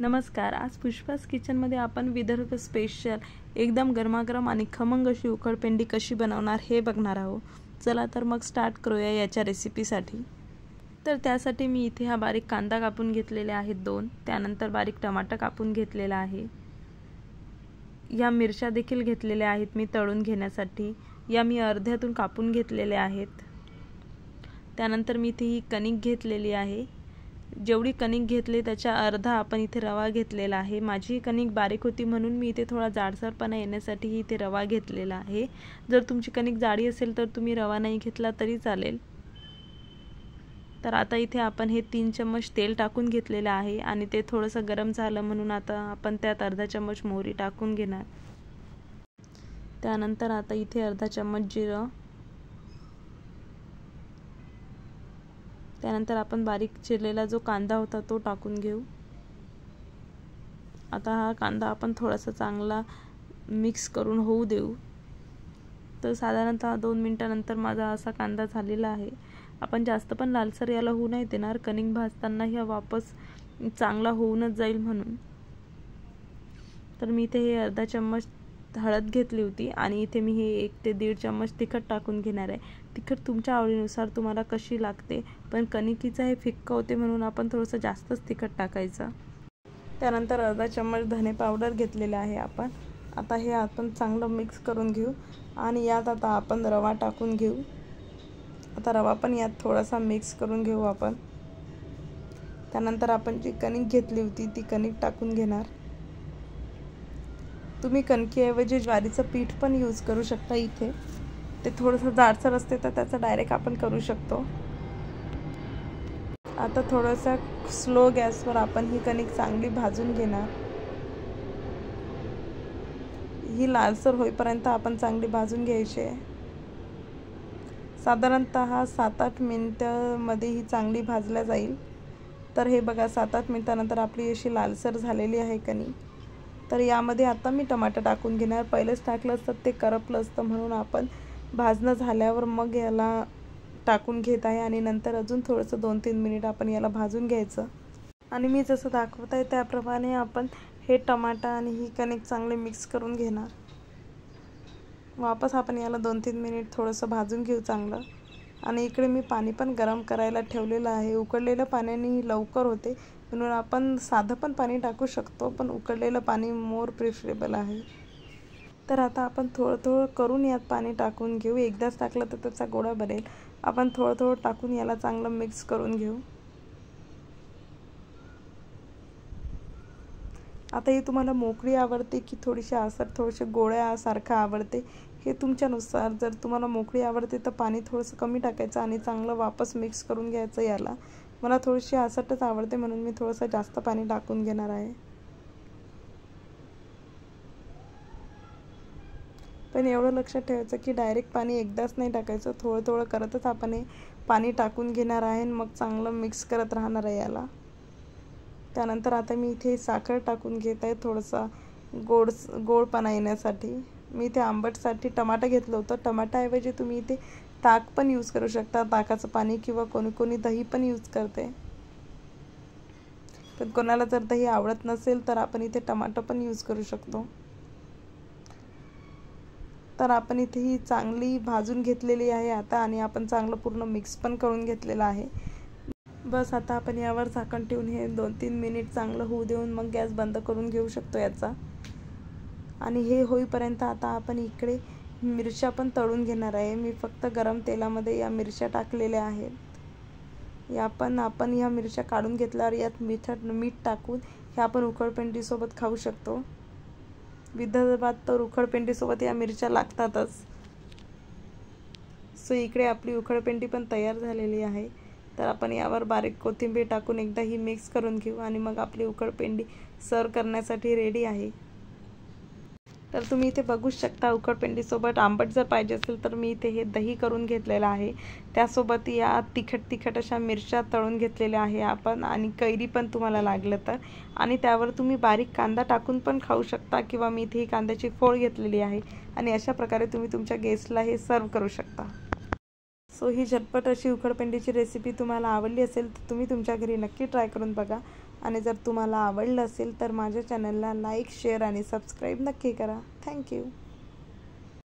नमस्कार. आज पुष्पास किचनमध्ये आपण विदर्भ स्पेशल एकदम गरमागरम आणि खमंग अशी उकडपेंडी कशी बनवणार हे बघणार आहोत. चला तर मग स्टार्ट करूया याच्या रेसिपीसाठी. तर त्यासाठी मी इथे हा बारीक कांदा कापून घेतलेले आहेत 2. त्यानंतर बारीक टमाटर कापून घेतलेला आहे. या मिरच्या देखील घेतलेल्या आहेत मी तळून घेण्यासाठी. या मी अर्ध्यातून कापून घेतलेल्या आहेत. त्यानंतर मी इथे ही कणिक घेतलेली आहे. जेवढी कणिक घेतली त्याच्या अर्धा आपण इथे रवा घेतलेला आहे. माझी कणिक बारीक होती म्हणून मी इथे थोडा जाडसरपणा येण्यासाठी इथे रवा घेतलेला आहे. जर तुमची कणिक जाडी असेल तर तुम्ही रवा नाही घेतला तरी चालेल. तर आता इथे आपण हे 3 चम्मच तेल टाकून घेतलेले आहे आणि ते थोडंसं गरम झालं म्हणून आता आपण त्यात अर्धा चम्मच मोहरी टाकून घेणार. त्यानंतर आता इथे अर्धा चम्मच जिरं. त्यानंतर आपण बारीक चिरलेला जो कांदा होता तो टाकून घेऊ. आता हा कांदा आपण थोडासा चांगला मिक्स करून होऊ देऊ. तर साधारणतः 2 मिनिटांनंतर माझा असा कांदा झालेला आहे. आपण जास्त पण लालसर याला होऊ नाही देणार, कणिक भाजताना ह्या वापस चांगला होऊनच जाईल म्हणून. तर मी इथे हे अर्धा चम्मच हळद घेतली होती आणि इथे मी हे 1 ते 1.5 चम्मच तिखट टाकून घेणार आहे. तिखट तुमच्या आवडीनुसार तुम्हाला कशी लागते, पण कणिकीचं हे फिक्कं होते म्हणून आपण थोडंसं जास्तच तिखट टाकायचं. त्यानंतर अर्धा चम्मच धने पावडर घेतलेले आहे आपण. आता हे आपण चांगलं मिक्स करून घेऊ आणि यात आता आपण रवा टाकून घेऊ. आता रवा पण यात थोडासा मिक्स करून घेऊ आपण. त्यानंतर आपण जी कणिक घेतली होती ती कणिक टाकून घेणार. तुम्ही कणकीऐवजी ज्वारीचं पीठ पण यूज करू शकता. इथे ते थोडंसं जाडसर असते तर त्याचा डायरेक्ट आपण करू शकतो. आता थोडंसं स्लो गॅसवर आपण ही कणिक चांगली भाजून घेणार. ही लालसर होईपर्यंत आपण चांगली भाजून घ्यायची आहे. साधारणतः 7-8 मिनिटांमध्ये ही चांगली भाजल्या जाईल. तर हे बघा 7-8 मिनिटांनंतर आपली अशी लालसर झालेली आहे कणिक. तर यामध्ये आता मी टमाटर टाकून घेणार. पहिलेच टाकलं असतं ते करपलं असतं म्हणून आपण भाजणं झाल्यावर मग याला टाकून घेत आहे आणि नंतर अजून थोडंसं 2-3 मिनिट आपण याला भाजून घ्यायचं. आणि मी जसं दाखवत आहे त्याप्रमाणे आपण हे टमाटर आणि ही कणिक चांगले मिक्स करून घेणार. वापस आपण याला 2-3 मिनिट थोडंसं भाजून घेऊ चांगलं. आणि इकडे मी पाणी पण गरम करायला ठेवलेलं आहे. उकळलेल्या पाण्याने लवकर होते म्हणून आपण साधं पण पाणी टाकू शकतो, पण उकळलेलं पाणी मोर प्रिफरेबल आहे. तर आता आपण थोडं थोडं करून यात पाणी टाकून घेऊ. एकदाच टाकलं तर त्याचा गोळा बनेल. आपण थोडं थोडं टाकून याला चांगलं मिक्स करून घेऊ. आता ही तुम्हाला मोकळी आवडते की थोडीशी आसट थोडेसे गोळ्यासारखं आवडते हे तुमच्यानुसार. जर तुम्हाला मोकळी आवडते तर पाणी थोडंसं कमी टाकायचं आणि चांगलं वापस मिक्स करून घ्यायचं याला. मला थोडीशी आसटच आवडते म्हणून मी थोडंसं जास्त पाणी टाकून घेणार आहे. पण एवढं लक्षात ठेवायचं की डायरेक्ट पाणी एकदाच नाही टाकायचं. थोडं थोडं करतच आपण हे पाणी टाकून घेणार आहे आणि मग चांगलं मिक्स करत राहणार आहे याला. त्यानंतर आता मी इथे साखर टाकून घेत आहे थोडंसं गोडपणा येण्यासाठी. मी इथे आंबटसाठी टमाटर घेतलं होतं. टमाट्याऐवजी तुम्ही इथे ताक पण यूज करू शकता, ताकाचं पाणी, किंवा कोणी दही पण यूज करते. पण कोणाला जर दही आवडत नसेल तर आपण इथे टमाटर पण यूज करू शकतो. तर आपण इथे ही चांगली भाजून घेतलेली आहे आता आणि आपण चांगलं पूर्ण मिक्स पण करून घेतलेलं आहे. बस आता आपण यावर झाकण ठेवून हे 2-3 मिनिट चांगलं होऊ देऊन मग गॅस बंद करून घेऊ शकतो याचा. आणि हे होईपर्यंत आता आपण इकडे मिरच्या पण तळून घेणार आहे. मी फक्त गरम तेलामध्ये या मिरच्या टाकलेल्या आहेत. या पण आपण ह्या मिरच्या काढून घेतल्यावर यात मीठ टाकून हे आपण उकडपेंडीसोबत खाऊ शकतो. विदर्भात तर उकडपेंडीसोबत या मिरच्या लागतातच. सो इकडे आपली उकडपेंडी पण तयार झालेली आहे. तर आपण यावर बारीक कोथिंबीर टाकून एकदा ही मिक्स करून घेऊ आणि मग आपली उकडपेंडी सर्व करण्यासाठी रेडी आहे. तर तुम्ही इथे बघू शकता उकडपेंडीसोबत आंबट जर पाहिजे असेल तर मी इथे हे दही करून घेतलेलं आहे. त्यासोबत या तिखट अशा मिरच्या तळून घेतलेल्या आहे आपण, आणि कैरी पण तुम्हाला लागलं तर. आणि त्यावर तुम्ही बारीक कांदा टाकून पण खाऊ शकता, किंवा मी इथे ही कांद्याची फोड घेतलेली आहे आणि अशा प्रकारे तुम्ही तुमच्या गेस्टला हे सर्व करू शकता. सो ही झटपट अशी उकडपेंडीची रेसिपी तुम्हाला आवडली असेल तर तुम्ही तुमच्या घरी नक्की ट्राय करून बघा. आणि जर तुम्हाला आवडलं असेल तर माझ्या चॅनलला लाईक, शेअर आणि सबस्क्राईब नक्की करा. थँक्यू.